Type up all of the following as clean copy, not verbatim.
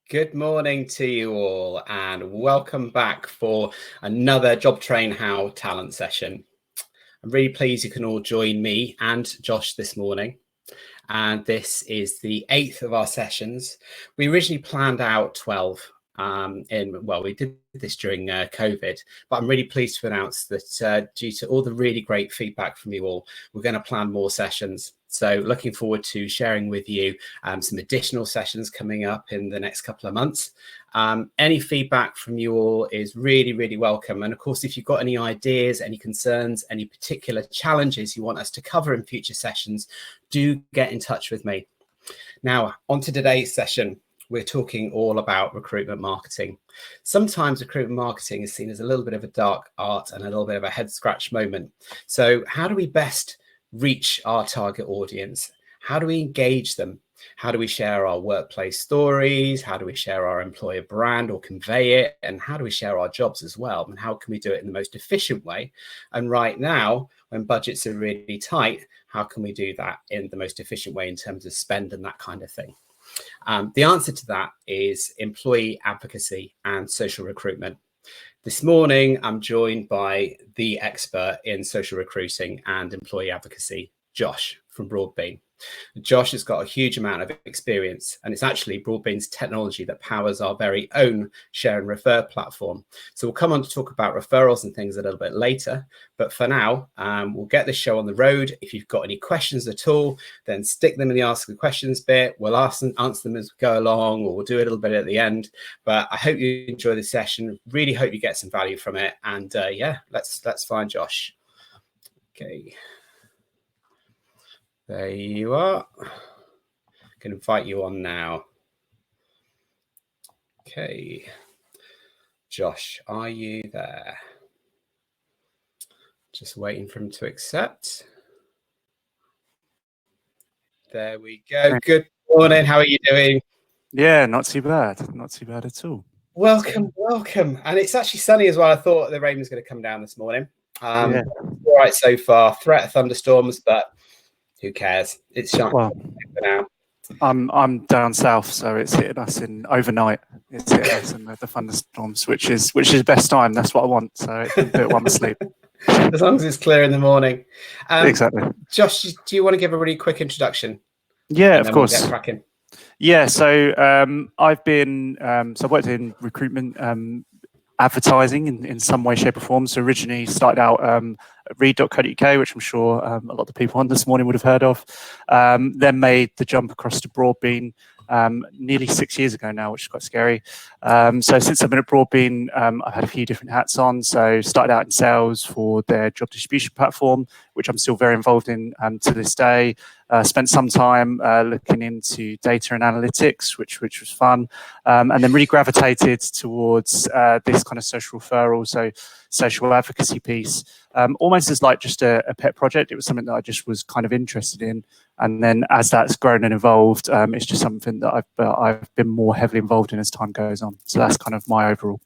Good morning to you all and welcome back for another Job Train HoW talent session. I'm really pleased you can all join me and Josh this morning. And this is the 8th of our sessions. We originally planned out 12 we did this during COVID, but I'm really pleased to announce that due to all the really great feedback from you all, we're going to plan more sessions. So looking forward to sharing with you some additional sessions coming up in the next couple of months. Any feedback from you all is really, really welcome. And of course, if you've got any ideas, any concerns, any particular challenges you want us to cover in future sessions, do get in touch with me. Now, on to today's session. We're talking all about recruitment marketing. Sometimes recruitment marketing is seen as a little bit of a dark art and a little bit of a head scratch moment. So how do we best reach our target audience? How do we engage them? How do we share our workplace stories? How do we share our employer brand or convey it? And how do we share our jobs as well? And how can we do it in the most efficient way? And right now, when budgets are really tight, how can we do that in the most efficient way in terms of spend and that kind of thing? The answer to that is employee advocacy and social recruitment. This morning, I'm joined by the expert in social recruiting and employee advocacy, Josh from Broadbean. Josh has got a huge amount of experience, and it's actually Broadbean's technology that powers our very own share and refer platform. So we'll come on to talk about referrals and things a little bit later. But for now, we'll get this show on the road. If you've got any questions at all, then stick them in the Ask the Questions bit. We'll answer them as we go along, or we'll do a little bit at the end. But I hope you enjoy the session. Really hope you get some value from it. And yeah, let's find Josh. Okay. There you are. I can invite you on now. Okay. Josh, are you there? Just waiting for him to accept. There we go. Good morning. How are you doing? Yeah, not too bad. Not too bad at all. Welcome. And it's actually sunny as well. I thought the rain was going to come down this morning. Yeah. All right so far. Threat of thunderstorms, but who cares? It's shining for now. I'm down south, so it's hitting us in overnight. It's hitting us in the thunderstorms, which is best time. That's what I want. So I can do it while I'm asleep. As long as it's clear in the morning. Exactly. Josh, do you want to give a really quick introduction? Yeah, of course. We'll get cracking. Yeah, so I've been I worked in recruitment, advertising in some way, shape or form. So originally started out at read.co.uk, which I'm sure a lot of the people on this morning would have heard of. Then made the jump across to Broadbean nearly 6 years ago now, which is quite scary. So since I've been at Broadbean, I've had a few different hats on. So started out in sales for their job distribution platform, which I'm still very involved in to this day. Spent some time looking into data and analytics, which was fun, and then really gravitated towards this kind of social referral, so social advocacy piece, almost as like just a pet project. It was something that I just was kind of interested in, and then as that's grown and evolved, it's just something that I've been more heavily involved in as time goes on. So that's kind of my overall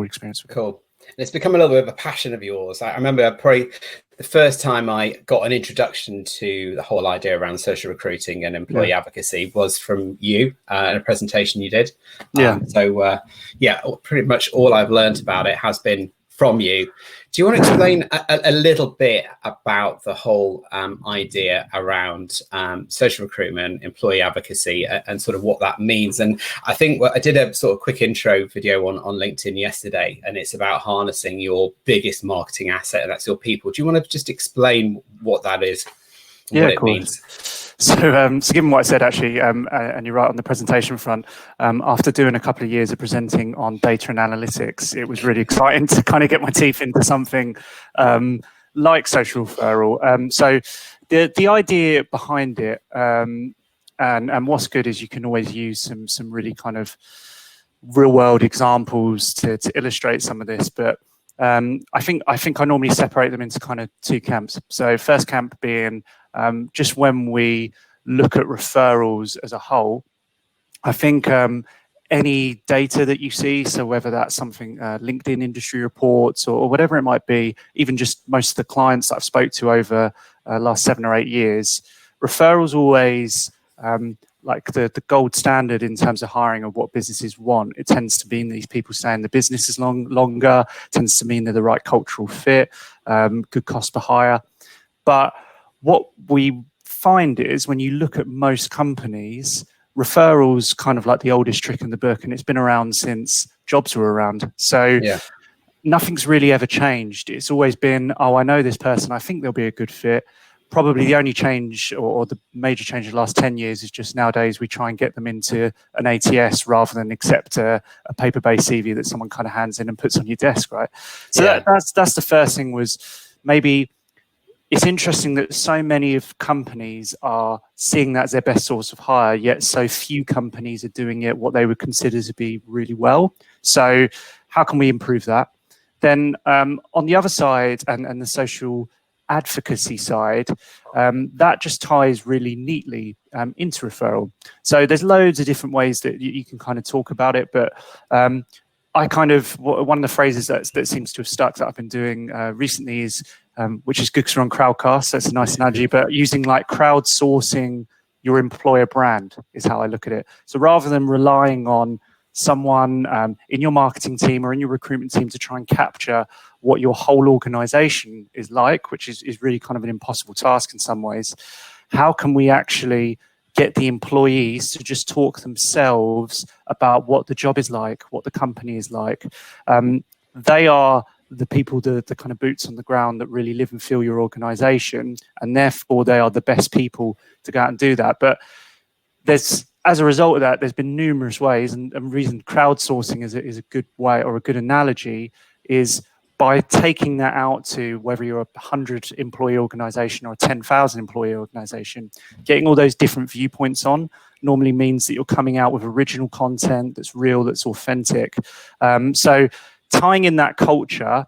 experience with it. Cool. And it's become a little bit of a passion of yours. I remember probably the first time I got an introduction to the whole idea around social recruiting and employee advocacy was from you in a presentation you did. Pretty much all I've learned about it has been from you. Do you want to explain a little bit about the whole idea around social recruitment, employee advocacy, and sort of what that means? And I think I did a sort of quick intro video on LinkedIn yesterday, and it's about harnessing your biggest marketing asset, and that's your people. Do you want to just explain what that is and what it means? So given what I said, actually, and you're right on the presentation front, after doing a couple of years of presenting on data and analytics, it was really exciting to kind of get my teeth into something like social referral. So the idea behind it, and what's good is you can always use some really kind of real world examples to illustrate some of this, but I think I normally separate them into kind of two camps. So first camp being just when we look at referrals as a whole, I think any data that you see, so whether that's something LinkedIn industry reports or whatever it might be, even just most of the clients that I've spoke to over last 7 or 8 years, referrals always like the gold standard in terms of hiring of what businesses want. It tends to mean these people stay in the business as longer, tends to mean they're the right cultural fit, good cost per hire. But what we find is when you look at most companies, referrals kind of like the oldest trick in the book, and it's been around since jobs were around. So nothing's really ever changed. It's always been, oh, I know this person, I think they'll be a good fit. Probably the only change or the major change in the last 10 years is just nowadays we try and get them into an ATS rather than accept a paper-based CV that someone kind of hands in and puts on your desk, right? So that's the first thing. Was maybe it's interesting that so many of companies are seeing that as their best source of hire, yet so few companies are doing it what they would consider to be really well. So how can we improve that? Then on the other side and the social advocacy side, that just ties really neatly into referral. So there's loads of different ways that you can kind of talk about it, but I kind of, one of the phrases that seems to have stuck that I've been doing recently is, which is good because we're on Crowdcast, so it's a nice analogy, but using like crowdsourcing your employer brand is how I look at it. So rather than relying on someone in your marketing team or in your recruitment team to try and capture what your whole organization is like, which is really kind of an impossible task in some ways, how can we actually get the employees to just talk themselves about what the job is like, what the company is like? They are the people, the kind of boots on the ground that really live and feel your organization, and therefore they are the best people to go out and do that. But as a result of that, there's been numerous ways, and the reason crowdsourcing is a good way or a good analogy is by taking that out to whether you're a 100 employee organization or a 10,000 employee organization, getting all those different viewpoints on normally means that you're coming out with original content that's real, that's authentic. So tying in that culture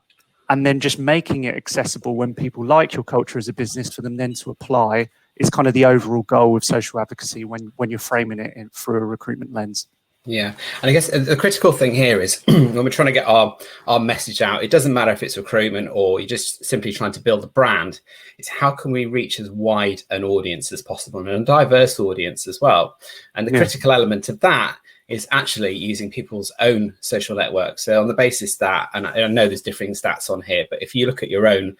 and then just making it accessible when people like your culture as a business for them then to apply is kind of the overall goal of social advocacy when you're framing it through a recruitment lens. Yeah, and I guess the critical thing here is when we're trying to get our message out, it doesn't matter if it's recruitment or you're just simply trying to build a brand. It's how can we reach as wide an audience as possible and a diverse audience as well. And the critical element of that is actually using people's own social networks. So on the basis that, and I know there's differing stats on here, but if you look at your own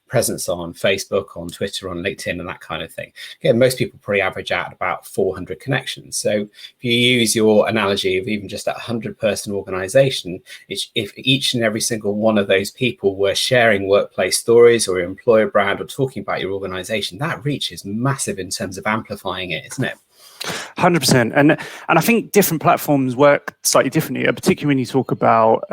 presence on Facebook, on Twitter, on LinkedIn, and that kind of thing. Again, most people probably average out about 400 connections. So if you use your analogy of even just a 100-person organization, if each and every single one of those people were sharing workplace stories or your employer brand or talking about your organization, that reach is massive in terms of amplifying it, isn't it? 100%. And I think different platforms work slightly differently, particularly when you talk about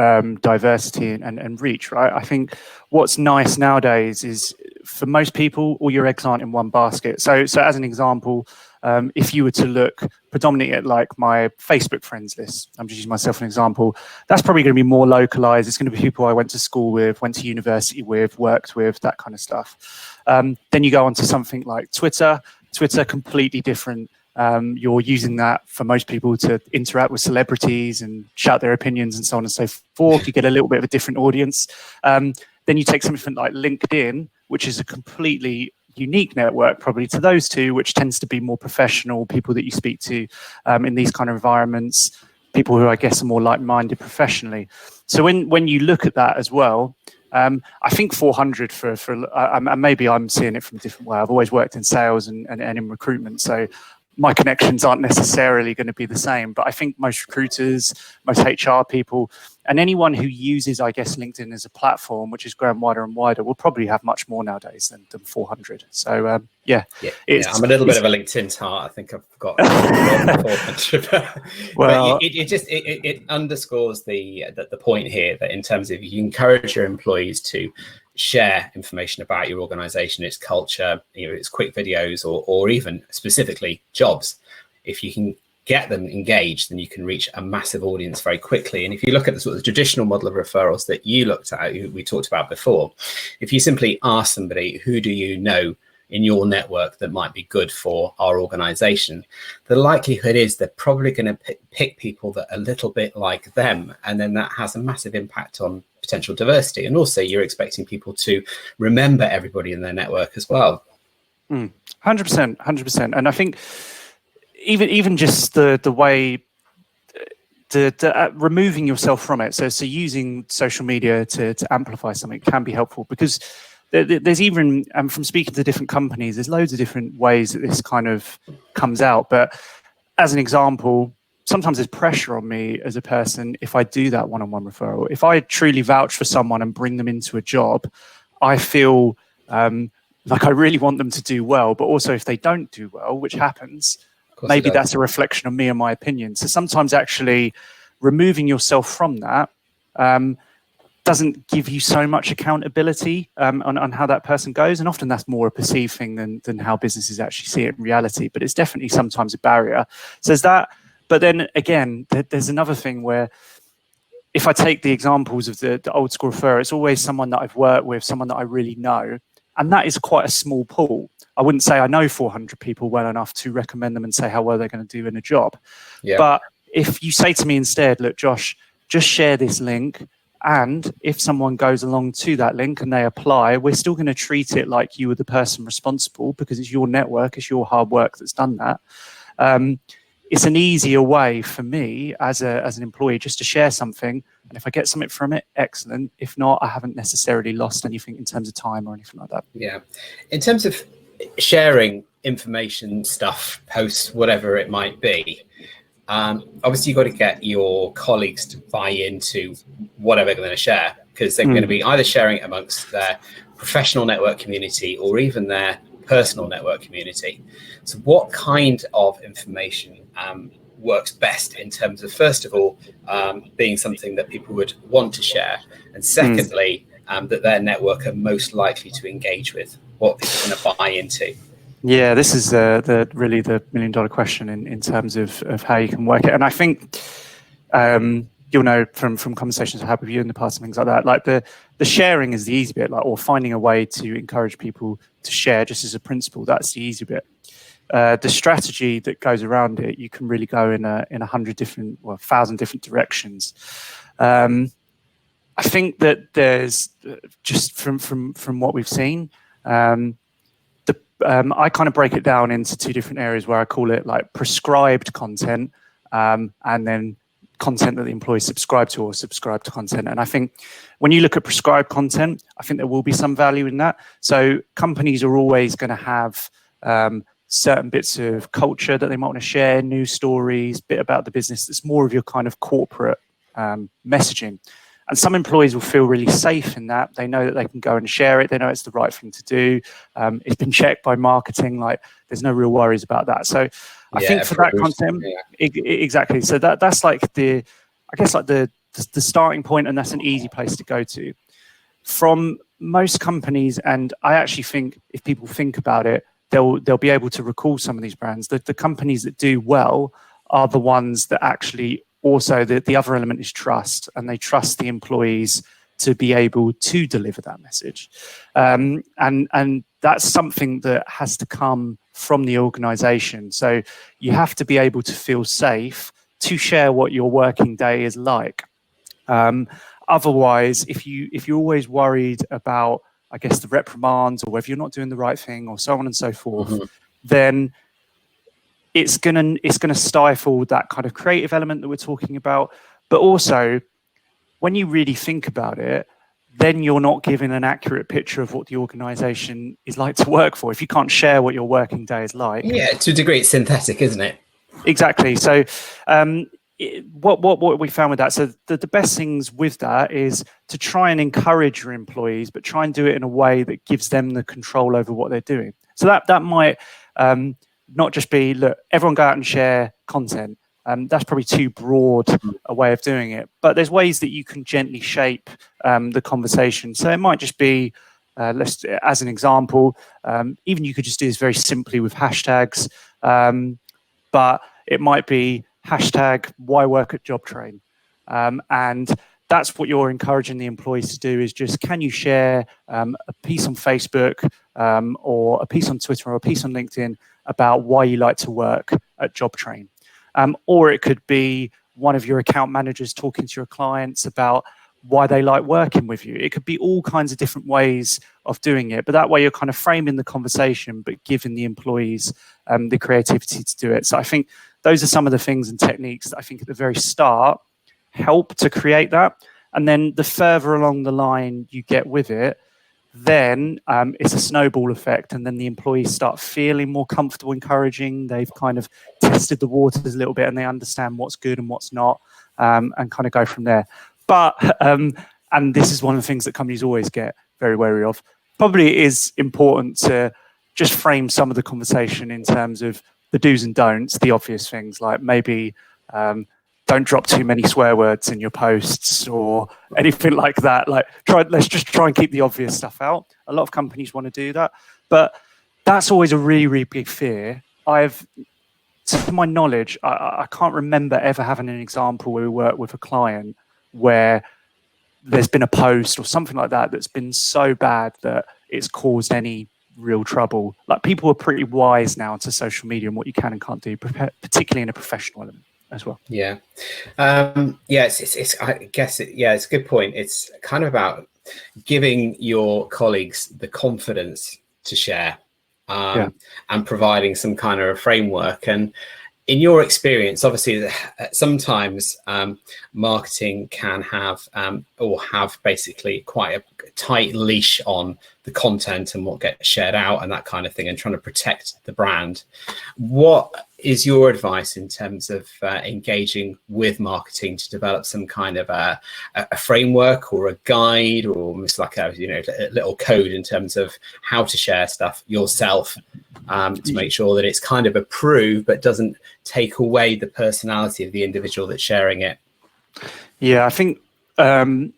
diversity and reach, right? I think what's nice nowadays is for most people, all your eggs aren't in one basket. So as an example, if you were to look predominantly at like my Facebook friends list, I'm just using myself as an example, that's probably going to be more localized. It's going to be people I went to school with, went to university with, worked with, that kind of stuff. Then you go on to something like Twitter, completely different. You're using that for most people to interact with celebrities and shout their opinions and so on and so forth. You get a little bit of a different audience. Then you take something like LinkedIn, which is a completely unique network probably to those two, which tends to be more professional, people that you speak to in these kind of environments, people who I guess are more like-minded professionally. So when you look at that as well, I think 400 for maybe I'm seeing it from a different way. I've always worked in sales and in recruitment, so my connections aren't necessarily going to be the same, but I think most recruiters, most HR people, and anyone who uses, I guess, LinkedIn as a platform, which is growing wider and wider, will probably have much more nowadays than 400. So, I'm a little bit of a LinkedIn tart. I think I've got 400. Well, but it underscores the point here that in terms of you encourage your employees to share information about your organization, its culture, its quick videos, or even specifically jobs. If you can get them engaged, then you can reach a massive audience very quickly. And if you look at the sort of traditional model of referrals that you looked at, we talked about before, if you simply ask somebody, who do you know in your network that might be good for our organization, the likelihood is they're probably going to pick people that are a little bit like them. And then that has a massive impact on potential diversity. And also you're expecting people to remember everybody in their network as well. 100%. And I think even just the way removing yourself from it. So using social media to amplify something can be helpful, because there's even, from speaking to different companies, there's loads of different ways that this kind of comes out. But as an example, sometimes there's pressure on me as a person if I do that one-on-one referral. If I truly vouch for someone and bring them into a job, I feel like I really want them to do well. But also, if they don't do well, which happens, maybe that's a reflection of me and my opinion. So sometimes actually removing yourself from that doesn't give you so much accountability on how that person goes. And often that's more a perceived thing than how businesses actually see it in reality. But it's definitely sometimes a barrier. So there's that. But then again, there's another thing where, if I take the examples of the old school referrer, it's always someone that I've worked with, someone that I really know. And that is quite a small pool. I wouldn't say I know 400 people well enough to recommend them and say how well they're going to do in a job. Yeah. But if you say to me instead, look, Josh, just share this link. And if someone goes along to that link and they apply, we're still going to treat it like you were the person responsible, because it's your network, it's your hard work that's done that. It's an easier way for me as an employee just to share something. And if I get something from it, excellent. If not, I haven't necessarily lost anything in terms of time or anything like that. Yeah. In terms of sharing information, stuff, posts, whatever it might be, obviously you've got to get your colleagues to buy into whatever they're going to share, because they're going to be either sharing it amongst their professional network community or even their personal network community. So what kind of information works best in terms of, first of all, being something that people would want to share, and secondly, that their network are most likely to engage with, what they're going to buy into? Yeah, this is really the million-dollar question in terms of how you can work it. And I think you'll know from conversations I've had with you in the past and things like that, like the sharing is the easy bit, like, or finding a way to encourage people to share just as a principle. That's the easy bit. The strategy that goes around it, you can really go in 100 different, 1,000 different directions. I think that there's, just from what we've seen, I kind of break it down into two different areas where I call it like prescribed content, and then content that the employees subscribe to, or subscribe to content. And I think when you look at prescribed content, I think there will be some value in that. So companies are always going to have certain bits of culture that they might want to share, news stories, bit about the business that's more of your kind of corporate messaging. And some employees will feel really safe in that. They know that they can go and share it. They know it's the right thing to do. It's been checked by marketing. Like, there's no real worries about that. So I think for that content, exactly. So that's like the starting point, and that's an easy place to go to. From most companies, and I actually think if people think about it, they'll be able to recall some of these brands. The companies that do well are the ones that actually also, the other element is trust, and they trust the employees to be able to deliver that message. And that's something that has to come from the organization. So you have to be able to feel safe to share what your working day is like. Otherwise, if you're always worried about, I guess, the reprimands, or whether you're not doing the right thing, or so on and so forth, then it's gonna stifle that kind of creative element that we're talking about. But also, when you really think about it, then you're not giving an accurate picture of what the organization is like to work for if you can't share what your working day is like. Yeah, to a degree, it's synthetic, isn't it? Exactly. So what we found with that, so the best things with that is to try and encourage your employees, but try and do it in a way that gives them the control over what they're doing. So that might not just be, look, everyone go out and share content. That's probably too broad a way of doing it. But there's ways that you can gently shape the conversation. So it might just be, as an example, even you could just do this very simply with hashtags. But it might be hashtag why work at job train. And that's what you're encouraging the employees to do, is just, can you share a piece on Facebook or a piece on Twitter or a piece on LinkedIn about why you like to work at job train? Or it could be one of your account managers talking to your clients about why they like working with you. It could be all kinds of different ways of doing it, but that way you're kind of framing the conversation, but giving the employees the creativity to do it. So I think those are some of the things and techniques that I think at the very start help to create that. And then the further along the line you get with it, then it's a snowball effect, and then the employees start feeling more comfortable encouraging. They've kind of tested the waters a little bit and they understand what's good and what's not, and kind of go from there. But and this is one of the things that companies always get very wary of. Probably it is important to just frame some of the conversation in terms of the do's and don'ts, the obvious things, like maybe don't drop too many swear words in your posts or anything like that. Like, let's just try and keep the obvious stuff out. A lot of companies want to do that, but that's always a really, really big fear. To my knowledge, I can't remember ever having an example where we work with a client where there's been a post or something like that that's been so bad that it's caused any real trouble. Like, people are pretty wise now to social media and what you can and can't do, particularly in a professional element as well. Yeah. It's I guess it's a good point. It's kind of about giving your colleagues the confidence to share, and providing some kind of a framework. And in your experience, obviously, sometimes marketing can have basically quite a tight leash on the content and what gets shared out and that kind of thing, and trying to protect the brand. What is your advice in terms of engaging with marketing to develop some kind of a framework or a guide, or almost like a little code in terms of how to share stuff yourself, to make sure that it's kind of approved but doesn't take away the personality of the individual that's sharing it? Yeah, I think I've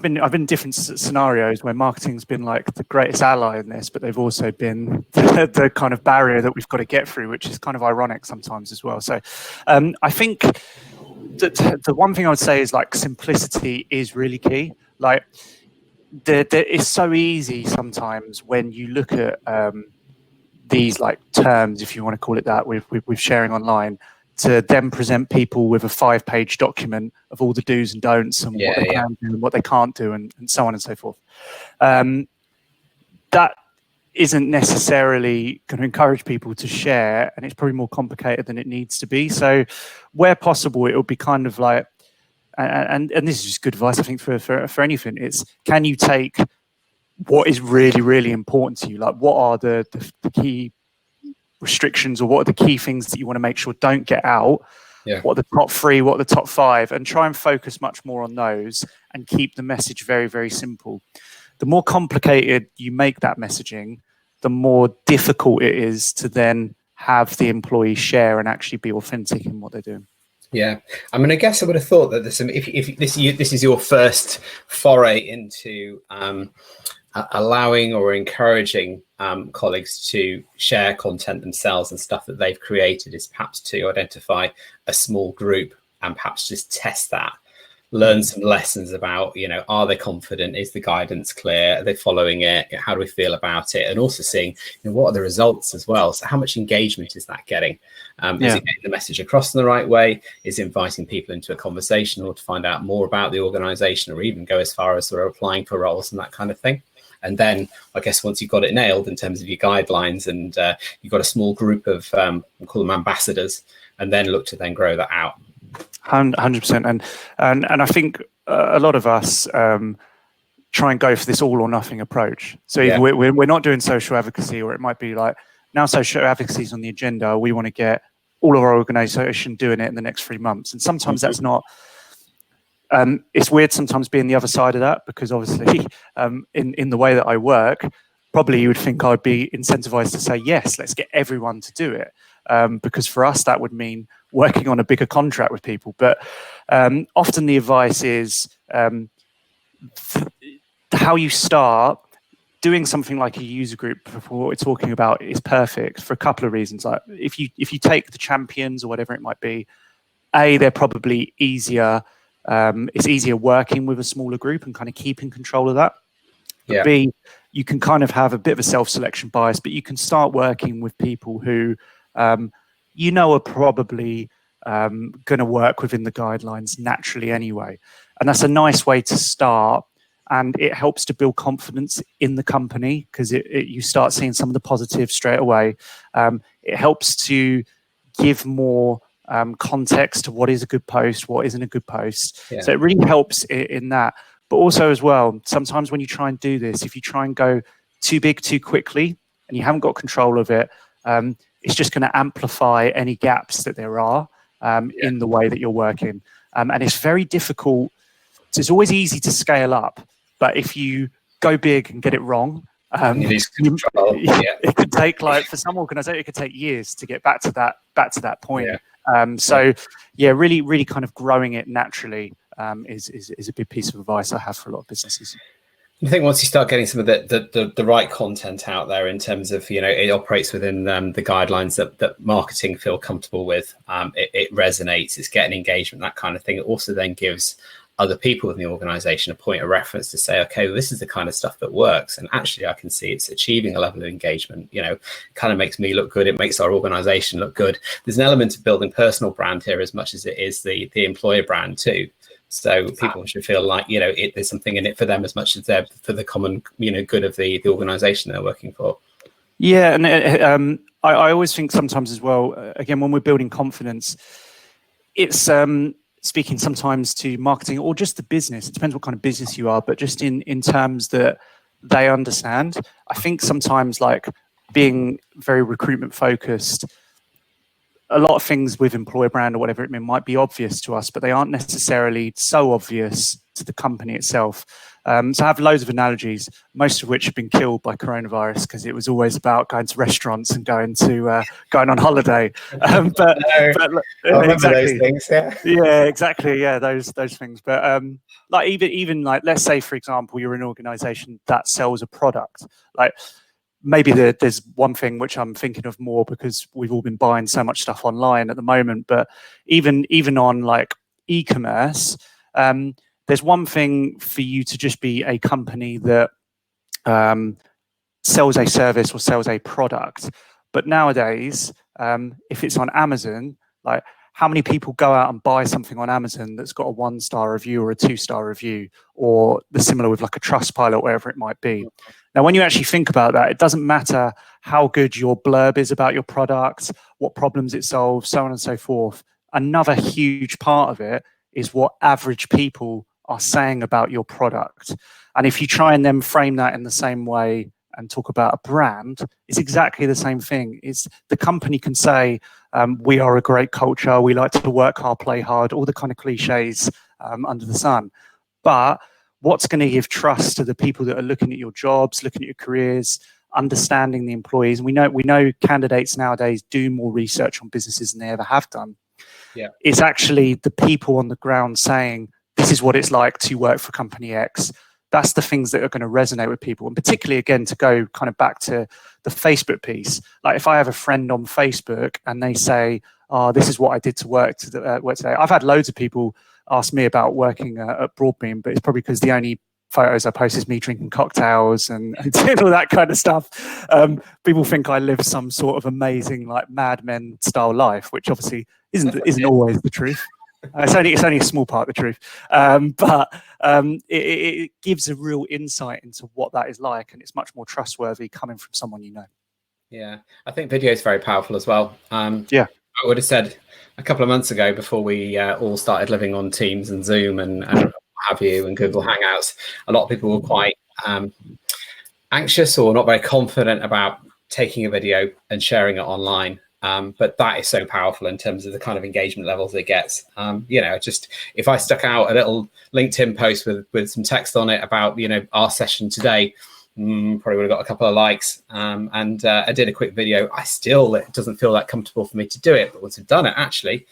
been in different scenarios where marketing's been like the greatest ally in this, but they've also been the kind of barrier that we've got to get through, which is kind of ironic sometimes as well. So I think that the one thing I would say is, like, simplicity is really key. Like, it's so easy sometimes when you look at these like terms, if you want to call it that, with sharing online, to then present people with a 5-page document of all the do's and don'ts and what they can do and what they can't do, and so on and so forth. That isn't necessarily going to encourage people to share, and it's probably more complicated than it needs to be. So where possible, it will be kind of like, and this is just good advice, I think, for anything. It's, can you take what is really, really important to you? Like, what are the key restrictions, or what are the key things that you want to make sure don't get out? What are the top 3, what are the top 5, and try and focus much more on those and keep the message very, very simple. The more complicated you make that messaging, the more difficult it is to then have the employee share and actually be authentic in what they're doing. Yeah, I mean, I guess I would have thought that if this is your first foray into allowing or encouraging colleagues to share content themselves and stuff that they've created, is perhaps to identify a small group and perhaps just test that, learn some lessons about, are they confident? Is the guidance clear? Are they following it? How do we feel about it? And also seeing, what are the results as well? So how much engagement is that getting? Is it getting the message across in the right way? Is it inviting people into a conversation or to find out more about the organization, or even go as far as sort of applying for roles and that kind of thing? And then I guess once you've got it nailed in terms of your guidelines, and you've got a small group of, we'll call them ambassadors, and then look to then grow that out. 100%. And I think a lot of us try and go for this all or nothing approach. So either we're not doing social advocacy, or it might be like, now social advocacy is on the agenda, we want to get all of our organization doing it in the next 3 months. And sometimes that's not, it's weird sometimes being the other side of that, because obviously in the way that I work, probably you would think I'd be incentivized to say, yes, let's get everyone to do it. Because for us, that would mean working on a bigger contract with people. But often the advice is how you start doing something like a user group for what we're talking about is perfect for a couple of reasons. Like, if you take the champions or whatever it might be, A, they're probably easier. It's easier working with a smaller group and kind of keeping control of that. But B, you can kind of have a bit of a self-selection bias, but you can start working with people who are probably going to work within the guidelines naturally anyway. And that's a nice way to start. And it helps to build confidence in the company because you start seeing some of the positives straight away. It helps to give more context to what is a good post, what isn't a good post. Yeah. So it really helps in that. But also as well, sometimes when you try and do this, if you try and go too big too quickly and you haven't got control of it, it's just going to amplify any gaps that there are in the way that you're working. And it's very difficult. So it's always easy to scale up. But if you go big and get it wrong, it could take, like, for some organizations, it could take years to get back to that point. Really, really kind of growing it naturally is a big piece of advice I have for a lot of businesses. I think once you start getting some of the right content out there in terms of, it operates within the guidelines that marketing feel comfortable with, it resonates, it's getting engagement, that kind of thing. It also then gives other people in the organization a point of reference to say, okay, well, this is the kind of stuff that works. And actually, I can see it's achieving a level of engagement, kind of makes me look good. It makes our organization look good. There's an element of building personal brand here as much as it is the employer brand too. So people should feel like, there's something in it for them as much as they're for the common, good of the organization they're working for. Yeah. And I always think sometimes as well, again, when we're building confidence, it's speaking sometimes to marketing or just the business. It depends what kind of business you are, but just in terms that they understand. I think sometimes, like, being very recruitment focused, a lot of things with employer brand or whatever it might be obvious to us, but they aren't necessarily so obvious to the company itself. So I have loads of analogies, most of which have been killed by coronavirus because it was always about going to restaurants and going on holiday. But exactly those things, those things. But like even like, let's say, for example, you're an organization that sells a product. Like, maybe there's one thing which I'm thinking of more because we've all been buying so much stuff online at the moment. But even on, like, e-commerce, there's one thing for you to just be a company that sells a service or sells a product. But nowadays, if it's on Amazon, like, how many people go out and buy something on Amazon that's got a 1-star review or a 2-star review, or the similar with like a Trustpilot, whatever it might be? Now, when you actually think about that, it doesn't matter how good your blurb is about your product, what problems it solves, so on and so forth. Another huge part of it is what average people are saying about your product. And if you try and then frame that in the same way and talk about a brand, it's exactly the same thing. It's the company can say, we are a great culture, we like to work hard, play hard, all the kind of cliches under the sun. But what's going to give trust to the people that are looking at your jobs, looking at your careers, understanding the employees? And we know candidates nowadays do more research on businesses than they ever have done. Yeah, it's actually the people on the ground saying, this is what it's like to work for company X. That's the things that are going to resonate with people. And particularly, again, to go kind of back to the Facebook piece, like, if I have a friend on Facebook and they say, oh, this is what I did to work today. I've had loads of people ask me about working at Broadbean, but it's probably because the only photos I post is me drinking cocktails and doing all that kind of stuff. People think I live some sort of amazing, like, Mad Men style life, which obviously isn't always the truth. It's only a small part of the truth, but it gives a real insight into what that is like, and it's much more trustworthy coming from someone you know. Yeah, I think video is very powerful as well. I would have said a couple of months ago, before we all started living on Teams and Zoom and what have you, and Google Hangouts, a lot of people were quite anxious or not very confident about taking a video and sharing it online. But that is so powerful in terms of the kind of engagement levels it gets. Just if I stuck out a little LinkedIn post with some text on it about, our session today, probably would have got a couple of likes. And I did a quick video. It doesn't feel that comfortable for me to do it. But once I've done it, actually,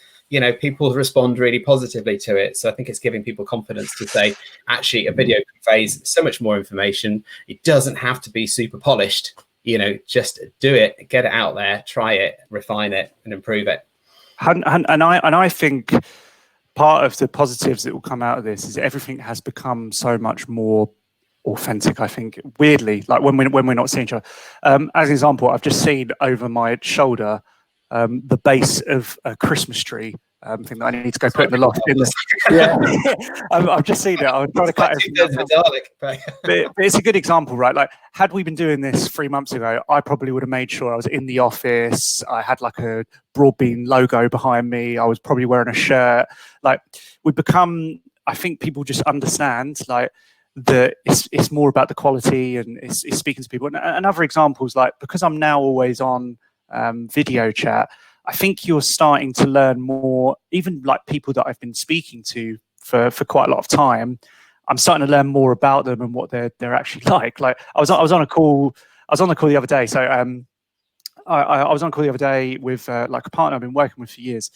people respond really positively to it. So I think it's giving people confidence to say, actually, a video conveys so much more information. It doesn't have to be super polished. Just do it, get it out there, try it, refine it, and improve it. And I think part of the positives that will come out of this is everything has become so much more authentic. I think, weirdly, like when we're not seeing each other. As an example, I've just seen over my shoulder the base of a Christmas tree thing that I need to go put in the loft. Yeah, I've just seen it. I'm trying to cut it. But it's a good example, right? Like, had we been doing this 3 months ago, I probably would have made sure I was in the office. I had like a Broadbean logo behind me. I was probably wearing a shirt. Like, we've become, I think people just understand, like, that it's more about the quality and it's speaking to people. And other examples, like, because I'm now always on video chat, I think you're starting to learn more, even like people that I've been speaking to for quite a lot of time. I'm starting to learn more about them and what they're actually like. Like, I was on a call the other day. So I was on a call the other day with like a partner I've been working with for years.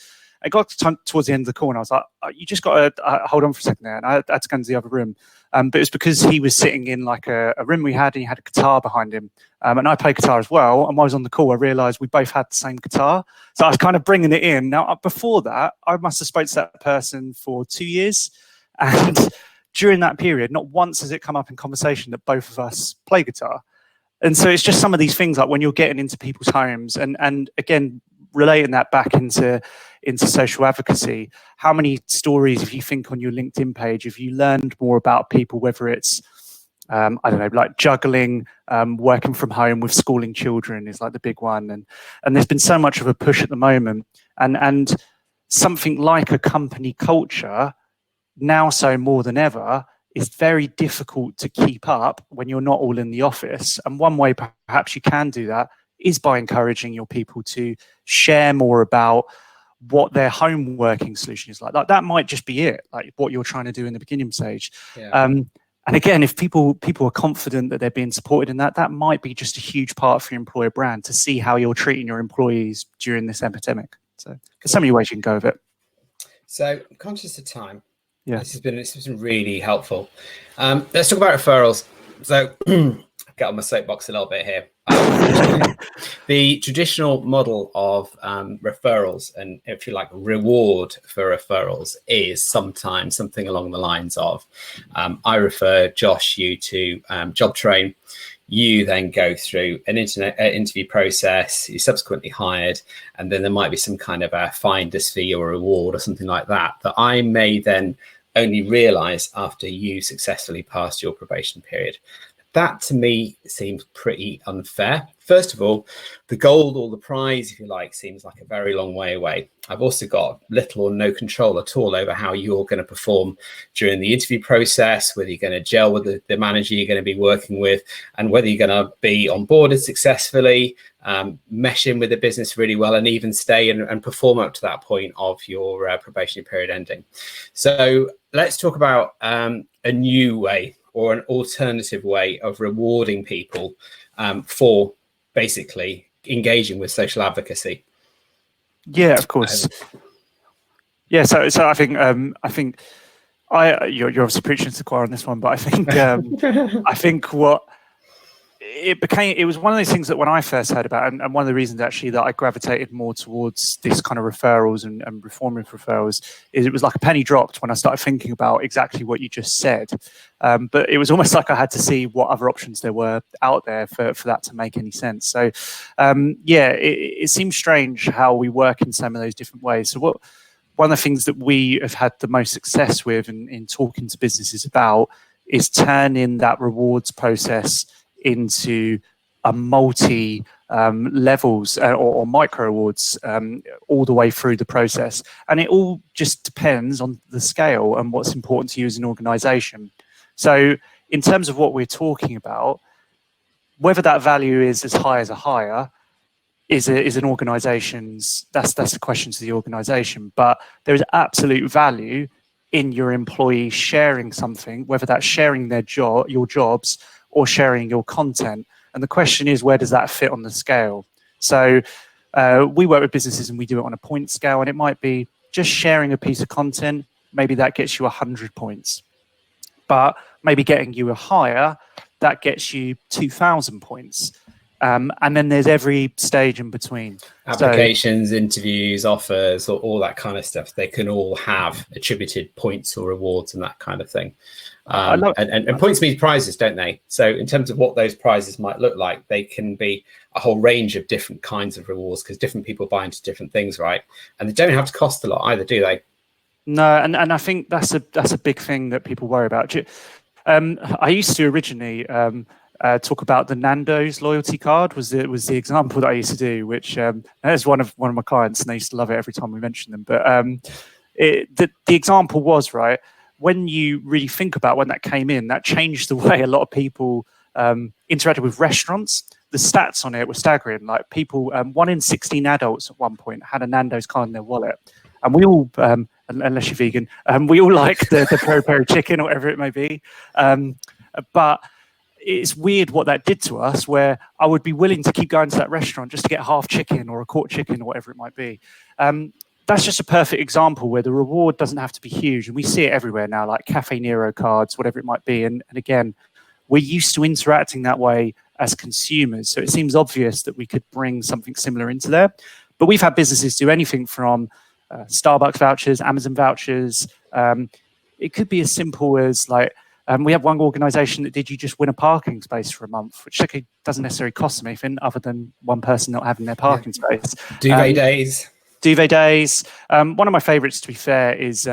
I got towards the end of the call and I was like, you just got to hold on for a second there. And I had to go into the other room. But it was because he was sitting in like a room we had, and he had a guitar behind him. And I play guitar as well. And while I was on the call, I realized we both had the same guitar. So I was kind of bringing it in. Now, before that, I must have spoke to that person for 2 years. And during that period, not once has it come up in conversation that both of us play guitar. And so it's just some of these things, like when you're getting into people's homes and again, relating that back into social advocacy, how many stories, if you think on your LinkedIn page, if you learned more about people, whether it's, I don't know, like juggling, working from home with schooling children is like the big one. And there's been so much of a push at the moment. And something like a company culture, now so more than ever, is very difficult to keep up when you're not all in the office. And one way perhaps you can do that is by encouraging your people to share more about what their home working solution is like. That might just be it, like what you're trying to do in the beginning stage. Yeah. And again, if people are confident that they're being supported in that might be just a huge part for your employer brand, to see how you're treating your employees during this epidemic. So there's so many ways you can go with it. So I'm conscious of time. Yeah, this has been really helpful. Let's talk about referrals. So get on my soapbox a little bit here. The traditional model of referrals, and if you like, reward for referrals, is sometimes something along the lines of, I refer Josh you to job train. You then go through an interview process, you're subsequently hired, and then there might be some kind of a finder's fee or reward or something like that I may then only realize after you successfully passed your probation period. That to me seems pretty unfair. First of all, the gold or the prize, if you like, seems like a very long way away. I've also got little or no control at all over how you're going to perform during the interview process, whether you're going to gel with the manager you're going to be working with, and whether you're going to be onboarded successfully, mesh in with the business really well, and even stay and perform up to that point of your probationary period ending. So let's talk about a new way, or an alternative way of rewarding people for basically engaging with social advocacy. Yeah, of course. Yeah, so I think you're obviously preaching to the choir on this one, but I think I think what it was one of those things that when I first heard about, and one of the reasons actually that I gravitated more towards this kind of referrals and reforming referrals, is it was like a penny dropped when I started thinking about exactly what you just said. But it was almost like I had to see what other options there were out there for that to make any sense. So it seems strange how we work in some of those different ways. So one of the things that we have had the most success with in talking to businesses about is turning that rewards process into a multi levels or micro awards all the way through the process. And it all just depends on the scale and what's important to you as an organization. So in terms of what we're talking about, whether that value is as high as a hire is an organization's, that's a question to the organization. But there is absolute value in your employees sharing something, whether that's sharing your jobs or sharing your content. And the question is, where does that fit on the scale? So we work with businesses and we do it on a point scale, and it might be just sharing a piece of content. Maybe that gets you 100 points, but maybe getting you a hire, that gets you 2,000 points. And then there's every stage in between. Applications, interviews, offers, or all that kind of stuff. They can all have attributed points or rewards and that kind of thing. And points mean prizes, don't they? So in terms of what those prizes might look like, they can be a whole range of different kinds of rewards, because different people buy into different things, right? And they don't have to cost a lot either, do they? No, and I think that's a big thing that people worry about. I used to originally talk about the Nando's loyalty card was the example that I used to do, which is one of my clients, and they used to love it every time we mentioned them. But the example was, right, when you really think about when that came in, that changed the way a lot of people interacted with restaurants. The stats on it were staggering. Like people, 1 in 16 adults at one point had a Nando's card in their wallet, and we all, unless you're vegan, we all like the peri-peri chicken or whatever it may be. But it's weird what that did to us, where I would be willing to keep going to that restaurant just to get half chicken or a quarter chicken or whatever it might be. That's just a perfect example where the reward doesn't have to be huge. And we see it everywhere now, like Cafe Nero cards, whatever it might be. And again, we're used to interacting that way as consumers. So it seems obvious that we could bring something similar into there. But we've had businesses do anything from Starbucks vouchers, Amazon vouchers. It could be as simple as like, we have one organization that did you just win a parking space for a month, which doesn't necessarily cost them anything other than one person not having their parking space. Duvet days. Duvet days. One of my favorites, to be fair, is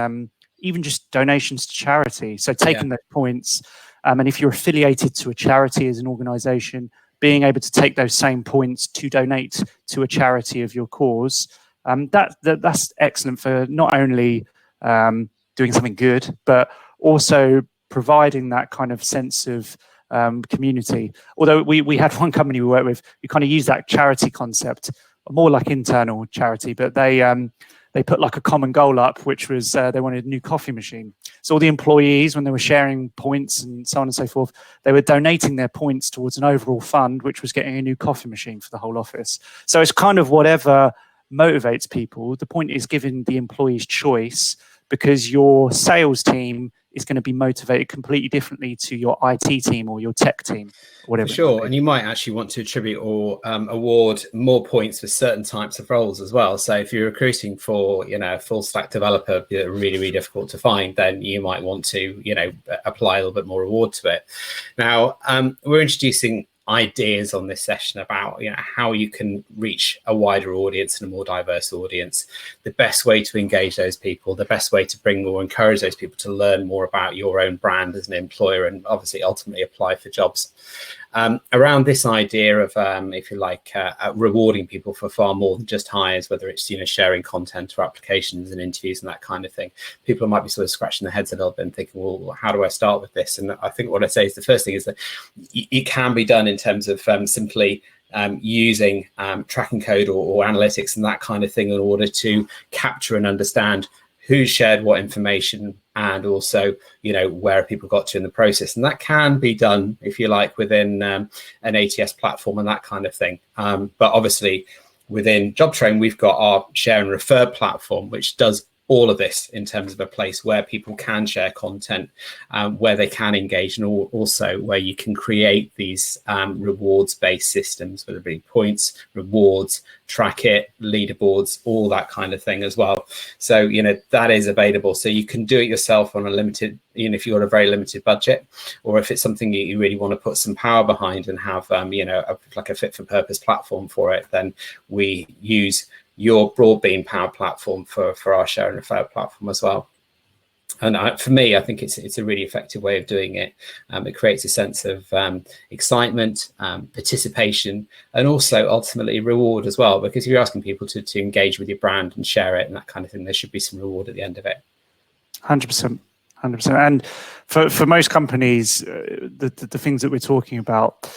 even just donations to charity. So taking those points, and if you're affiliated to a charity as an organization, being able to take those same points to donate to a charity of your cause, that's excellent for not only doing something good, but also providing that kind of sense of community. Although we had one company we worked with, we kind of used that charity concept, more like internal charity, but they put like a common goal up, which was they wanted a new coffee machine. So all the employees, when they were sharing points and so on and so forth, they were donating their points towards an overall fund, which was getting a new coffee machine for the whole office. So it's kind of whatever motivates people. The point is giving the employees choice, because your sales team is going to be motivated completely differently to your IT team or your tech team, or whatever. For sure, and you might actually want to attribute or award more points for certain types of roles as well. So if you're recruiting for, a full stack developer, really, really difficult to find, then you might want to, apply a little bit more reward to it. Now, we're introducing ideas on this session about how you can reach a wider audience and a more diverse audience, the best way to engage those people, the best way to bring or encourage those people to learn more about your own brand as an employer, and obviously ultimately apply for jobs. Around this idea of, if you like, rewarding people for far more than just hires, whether it's sharing content or applications and interviews and that kind of thing, people might be sort of scratching their heads a little bit and thinking, well, how do I start with this? And I think what I say is the first thing is that it can be done in terms of simply using tracking code or analytics and that kind of thing in order to capture and understand who shared what information, and also, where people got to in the process. And that can be done, if you like, within an ATS platform and that kind of thing. But obviously, within JobTrain, we've got our share and refer platform, which does all of this in terms of a place where people can share content, where they can engage, and also where you can create these rewards-based systems, whether it be points, rewards, track it, leaderboards, all that kind of thing as well. So, that is available. So you can do it yourself on a limited, if you've got a very limited budget, or if it's something you really want to put some power behind and have, like a fit for purpose platform for it, then we use your Broadbean Power Platform for our share and refer platform as well. And for me, I think it's a really effective way of doing it. It creates a sense of excitement, participation, and also ultimately reward as well, because if you're asking people to engage with your brand and share it and that kind of thing, there should be some reward at the end of it. 100%. And for most companies, the things that we're talking about,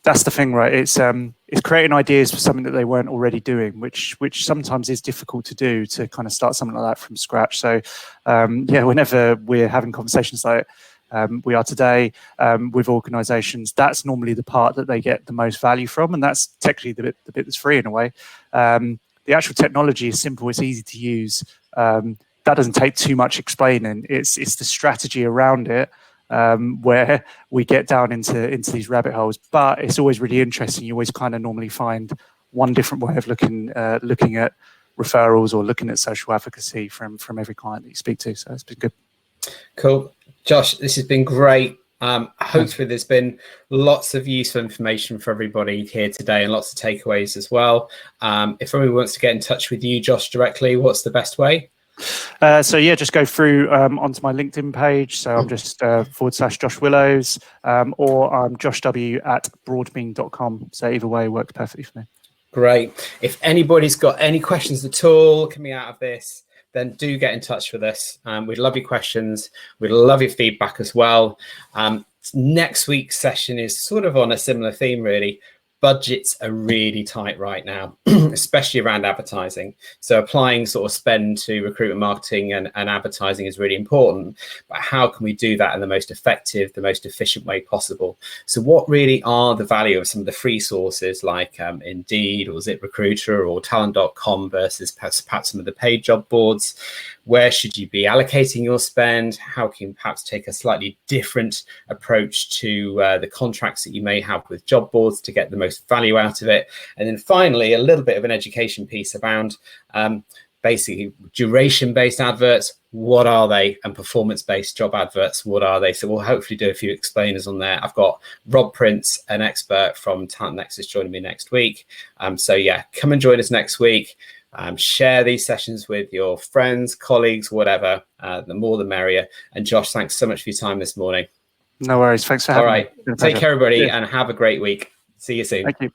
that's the thing, right? It's creating ideas for something that they weren't already doing, which sometimes is difficult to do, to kind of start something like that from scratch. So whenever we're having conversations like we are today with organizations, that's normally the part that they get the most value from, and that's technically the bit that's free in a way. The actual technology is simple, it's easy to use. That doesn't take too much explaining. It's the strategy around it, where we get down into these rabbit holes. But it's always really interesting. You always kind of normally find one different way of looking at referrals or looking at social advocacy from every client that you speak to. So it's been good. Cool. Josh, this has been great. Hopefully there's been lots of useful information for everybody here today and lots of takeaways as well. If anyone wants to get in touch with you, Josh, directly, what's the best way? So yeah, just go through onto my LinkedIn page. So I'm just / Josh Willows, or I'm joshw@broadbean.com. So either way works perfectly for me. Great. If anybody's got any questions at all coming out of this, then do get in touch with us. We'd love your questions. We'd love your feedback as well. Next week's session is sort of on a similar theme, really. Budgets are really tight right now, especially around advertising. So applying sort of spend to recruitment marketing and advertising is really important. But how can we do that in the most effective, the most efficient way possible? So what really are the value of some of the free sources like Indeed or ZipRecruiter or Talent.com versus perhaps some of the paid job boards? Where should you be allocating your spend? How can you perhaps take a slightly different approach to the contracts that you may have with job boards to get the most value out of it? And then finally, a little bit of an education piece around basically duration-based adverts. What are they? And performance-based job adverts, what are they? So we'll hopefully do a few explainers on there. I've got Rob Prince, an expert from Talent Nexus, joining me next week. So yeah, come and join us next week. Share these sessions with your friends, colleagues, whatever. The more the merrier. And Josh, thanks so much for your time this morning. No worries. Thanks for having me. All right. Take care, everybody, and have a great week. See you soon. Thank you.